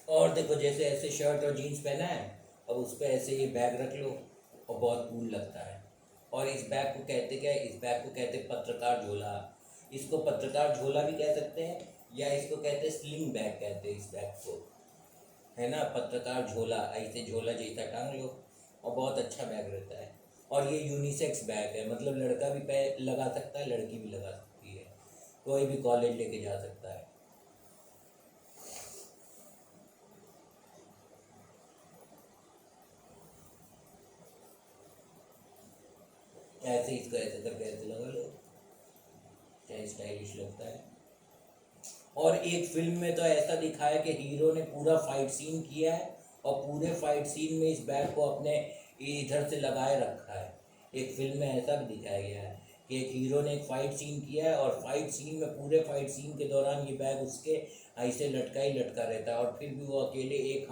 और देखो जैसे ऐसे शर्ट और जीन्स पहना है, अब उस पर ऐसे ये बैग रख लो और बहुत कूल लगता है। और इस बैग को कहते क्या है, इस बैग को कहते हैं पत्रकार झोला। इसको पत्रकार झोला भी कह सकते हैं, या इसको कहते हैं स्लिंग बैग कहते हैं इस बैग को, है ना। पत्रकार झोला, ऐसे झोला जैसा टांग लो और बहुत अच्छा बैग रहता है। और ये यूनिसेक्स बैग है, मतलब लड़का भी लगा सकता है, लड़की भी लगा सकती है, कोई भी कॉलेज लेके जा सकता है। ऐसे इसको ऐसे करके ऐसे लगा लो, क्या स्टाइलिश लगता है। और एक फिल्म में तो ऐसा दिखाया कि हीरो ने पूरा फाइट सीन किया है और पूरे फाइट सीन में इस बैग को अपने इधर से लगाए रखा है। एक फिल्म में ऐसा भी दिखाया गया है कि एक हीरो ने एक फाइट सीन किया है और फाइट सीन में पूरे फाइट सीन के दौरान ये बैग उसके ऐसे लटका ही लटका रहता है, और फिर भी वो अकेले एक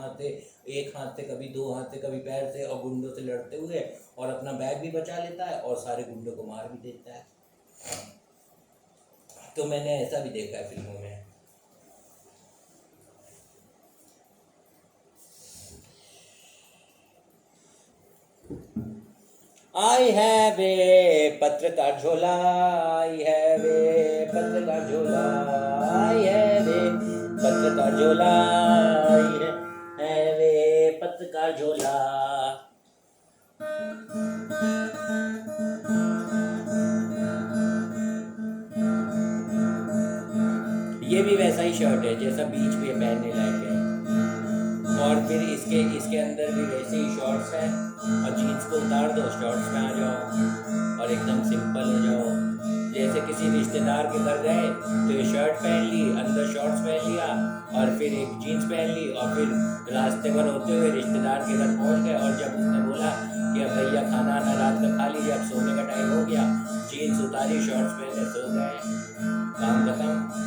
हाथ से कभी दो हाथ से कभी पैर से और गुंडों से लड़ते हुए और अपना बैग भी बचा लेता है और सारे गुंडों को मार भी देता है। तो मैंने ऐसा भी देखा है फिल्मों में। आई हैव ए पत्रकार झोला, आई हैव ए पत्रकार झोला, आई हैव ए पत्रकार झोला, आई हैव ए पत्रकार झोला। ये भी वैसा ही शर्ट है जैसा बीच पे पहनने लायक है, और फिर इसके इसके अंदर भी वैसे ही शॉर्ट्स हैं, और जीन्स को उतार दो, शॉर्ट्स में आ जाओ और एकदम सिंपल हो जाओ। जैसे किसी रिश्तेदार के घर गए तो ये शर्ट पहन ली, अंदर शॉर्ट्स पहन लिया और फिर एक जीन्स पहन ली, और फिर रास्ते भर होते हुए रिश्तेदार के घर पहुंच गए, और जब उसने बोला कि अब भैया खाना आना रात का खा लीजिए, अब सोने का टाइम हो गया, जीन्स उतारी, शॉर्ट्स पहने, सो गए, काम खत्म।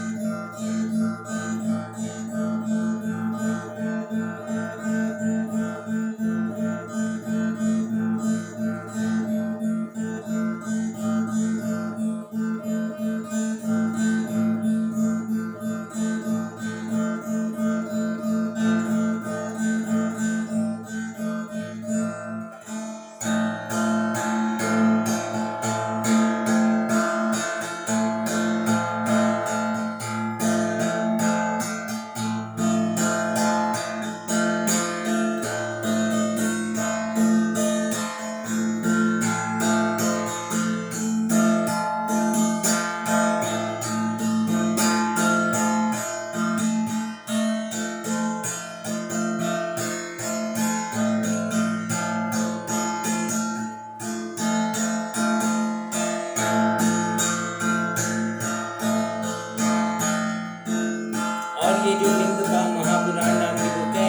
ये जो लिंग का महापुराण नाम की बुक है,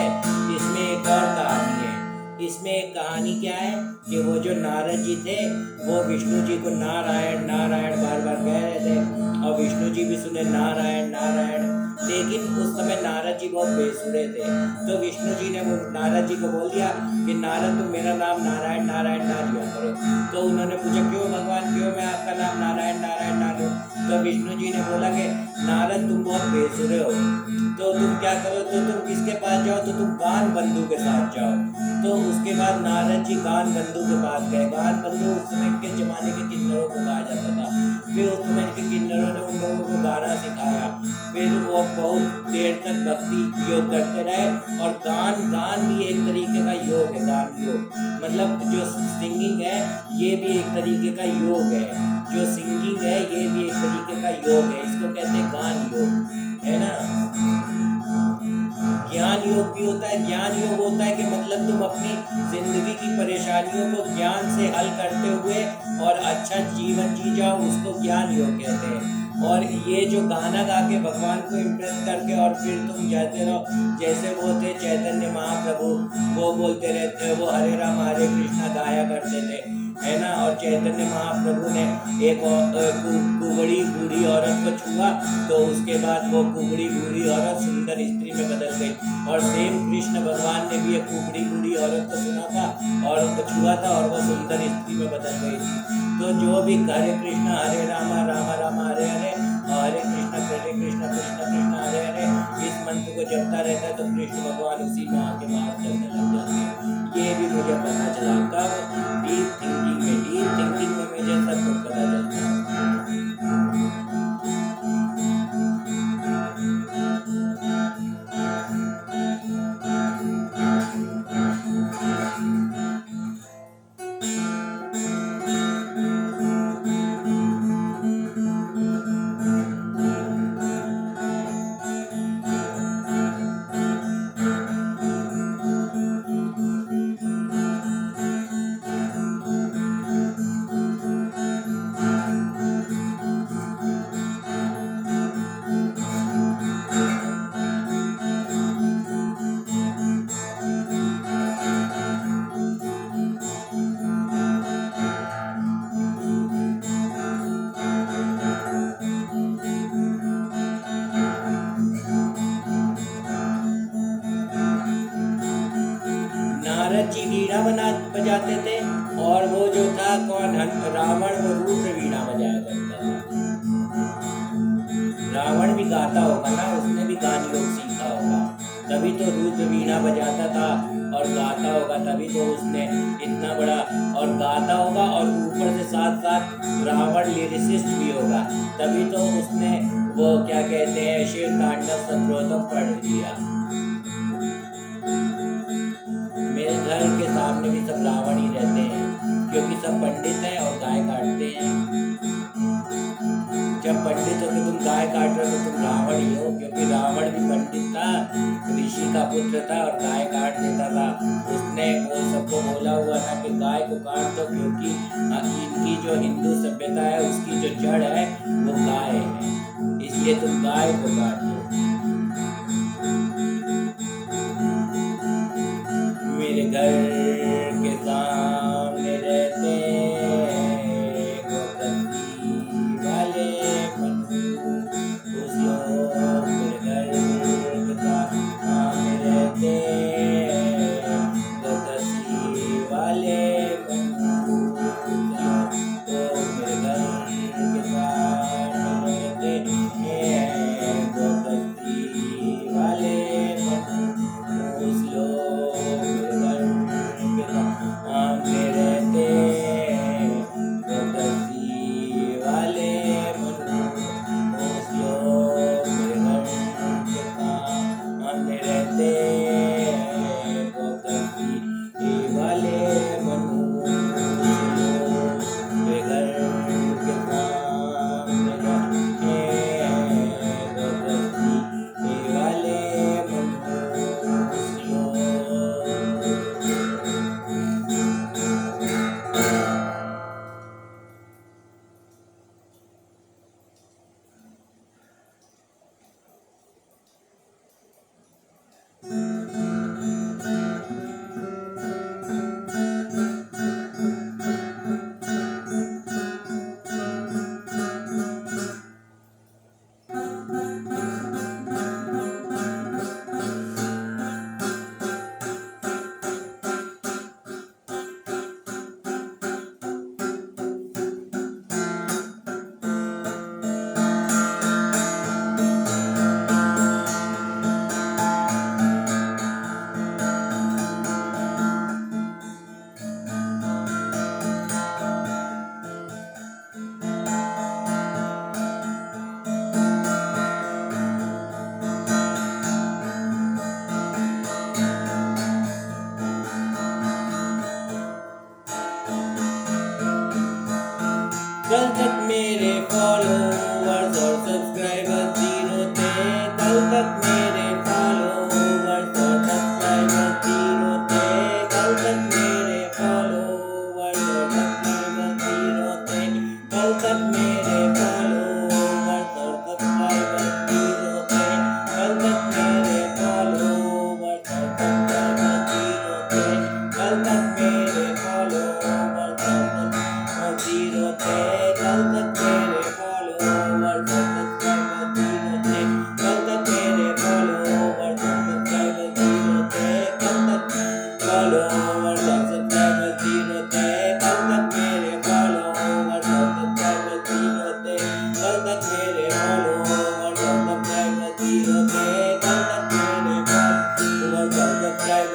इसमें एक और कहानी है। इसमें एक कहानी क्या है कि वो जो नारद जी थे वो विष्णु जी को नारायण नारायण बार बार कह रहे थे, और विष्णु जी भी सुने नारायण नारायण, लेकिन उस समय नारद जी बहुत बेसुरे थे। तो विष्णु जी ने वो नारद जी को बोल दिया कि नारद तुम मेरा नाम नारायण नारायण ना लिया करो। तो उन्होंने पूछा क्यों भगवान, क्यों मैं आपका नाम नारायण नारायण ना लूं? तो विष्णु जी ने बोला कि नारद तुम बहुत बेसुरे हो, तो तुम क्या करो, तो तुम किसके पास जाओ, तो तुम गान बंधु के साथ जाओ। तो उसके बाद नारद जी गान बंधु के पास गए। गान बंधु उस समय के जमाने के किन्नरों को कहा जाता था। फिर उस समय के किन्नरों ने उन लोगों को गाना सिखाया। फिर वो बहुत देर तक भक्ति योग करते रहे, और गान भी एक तरीके का योग है। गान योग मतलब जो सिंगिंग है ये भी एक तरीके का योग है, जो सिंगिंग है ये भी एक तरीके का योग है, इसको कहते हैं गान योग, है ना। ज्ञान योग भी होता है। ज्ञान योग होता है कि मतलब तुम अपनी जिंदगी की परेशानियों को ज्ञान से हल करते हुए और अच्छा जीवन जी जाओ, उसको ज्ञान योग कहते हैं। और ये जो गाना गा के भगवान को इम्प्रेस करके और फिर तुम जाते रहो, जैसे वो थे चैतन्य महाप्रभु, वो बोलते रहते, वो हरे राम हरे कृष्णा गाया करते थे, है ना। और चैतन्य महाप्रभु ने एक कुबड़ी बूढ़ी औरत को छुआ, तो उसके बाद वो कुबड़ी बूढ़ी औरत सुंदर स्त्री में बदल गई। और सेम कृष्ण भगवान ने भी एक कुबड़ी बूढ़ी औरत को सुना था और उसको छुआ था, और वो सुंदर स्त्री में बदल गई थी। तो जो भी हरे कृष्णा राम राम हरे हरे, हरे कृष्णा कृष्ण कृष्ण हरे हरे, इस मंत्र को जपता रहता है तो कृष्ण भगवान उसी में आके बाहर चलने लग जाते हैं। ये भी मुझे पता चला कब, डीप थिंकिंग में मुझे सब कुछ पता चलता है। नारद जी वीणा बजाते थे और वो जो था कौन, रावण, वो रुद्र वीणा बजाया करता था। रावण भी गाता होगा ना, उसने भी गान योग सीखा होगा, तभी तो रुद्र वीणा बजाता था और गाता होगा, तभी तो उसने इतना बड़ा और गाता होगा, और ऊपर से साथ साथ रावण लिरिसिस्ट भी होगा, तभी तो उसने वो क्या कहते हैं शिव तांडव स्तोत्रम पढ़ लिया। मेरे घर के सामने भी सब रावण ही रहते हैं, क्योंकि सब पंडित हैं और गाय काटते हैं। जब पंडित हो के तुम गाय काट रहे हो तो तुम रावण ही हो, क्योंकि रावण भी पंडित था, ऋषि का पुत्र था और गाय काट देता था। उसने वो सबको बोला हुआ था कि गाय को काट दो, क्योंकि इनकी जो हिंदू सभ्यता है उसकी जो जड़ है वो गाय है, इसलिए तुम गाय को काट दो। मेरे घर के सामने रहते गोकसी वाले मनु, उस लोग मेरे घर के सामने रहते गोकसी वाले मनु, तो मेरे घर के सामने रहते गोकसी वाले मनु, उस लोग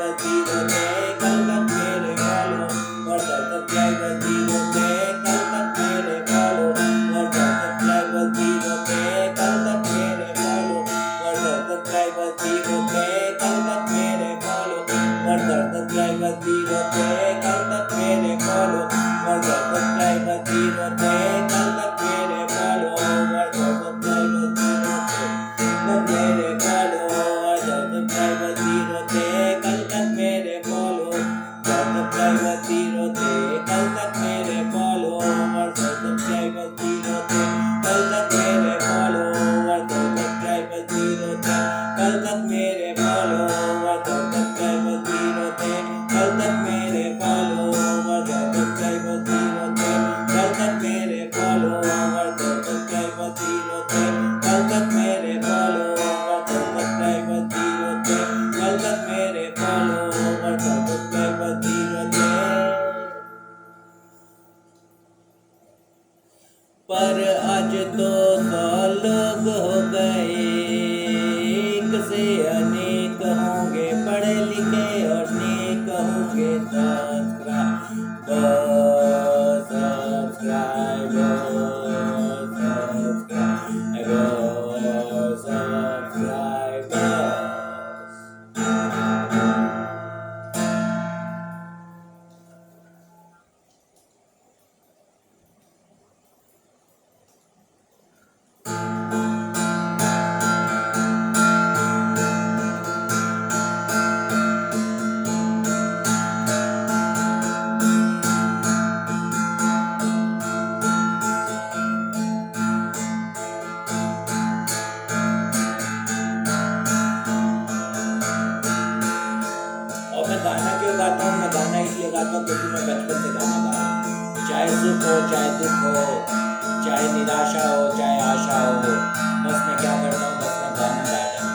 बस जीरो थे, कल तक मेरे फॉलो और सब्सक्राइबर जीरो थे, कल तक मेरे फॉलो और सब्सक्राइबर जीरो थे, कल तक मेरे फॉलो और सब्सक्राइबर जीरो थे, कल तक मेरे फॉलो और सब्सक्राइबर जीरो थे, कल तक मेरे फॉलो और सब्सक्राइबर जीरो थे, कल तक मेरे फॉलो और सब्सक्राइबर जीरो थे, कल मेरे फॉलो और सब्सक्राइबर जीरो थे, कल तक मेरे फॉलो सब्सक्राइबर जीरो थे, कल तक मेरे फॉलो और सब्सक्राइबर जीरो थे, कल तक मेरे फॉलो और सब्सक्राइबर जीरो थे, कल तक मेरे फॉलो और सब्सक्राइबर जीरो थे, कल तक मेरे फॉलो और सब्सक्राइबर जीरो थे, कल तक मेरे फॉलो और सब्सक्राइबर जीरो थे, कल तक मेरे फॉलो और सब्सक्राइबर जीरो थे, कल तक मेरे फॉलो और सब्सक्राइबर जीरो थे। पर आज तो 100 लोग हो गए, एक से अनेक होंगे, पढ़े लिखे और नेक होंगे सब्सक्राइबर्स। और मैं गाना क्यों गाता हूँ? मैं गाना इसलिए गाता हूँ क्योंकि मैं बचपन से गाना गा रहा हूँ। चाहे सुख हो, चाहे दुख हो, चाहे निराशा हो, चाहे आशा हो, बस मैं क्या करता हूँ, बस मैं गाना गा जाता हूँ।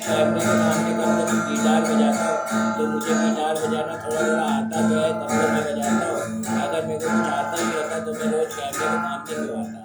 कैमरे के सामने कभी कभी गिटार बजाता हूँ, तो मुझे गिटार बजाना थोड़ा थोड़ा आता तो है, तब तो मैं बजाता हूँ। अगर मेरे को कुछ आता नहीं होता तो मैं रोज़ कैमरे के सामने क्यों आता।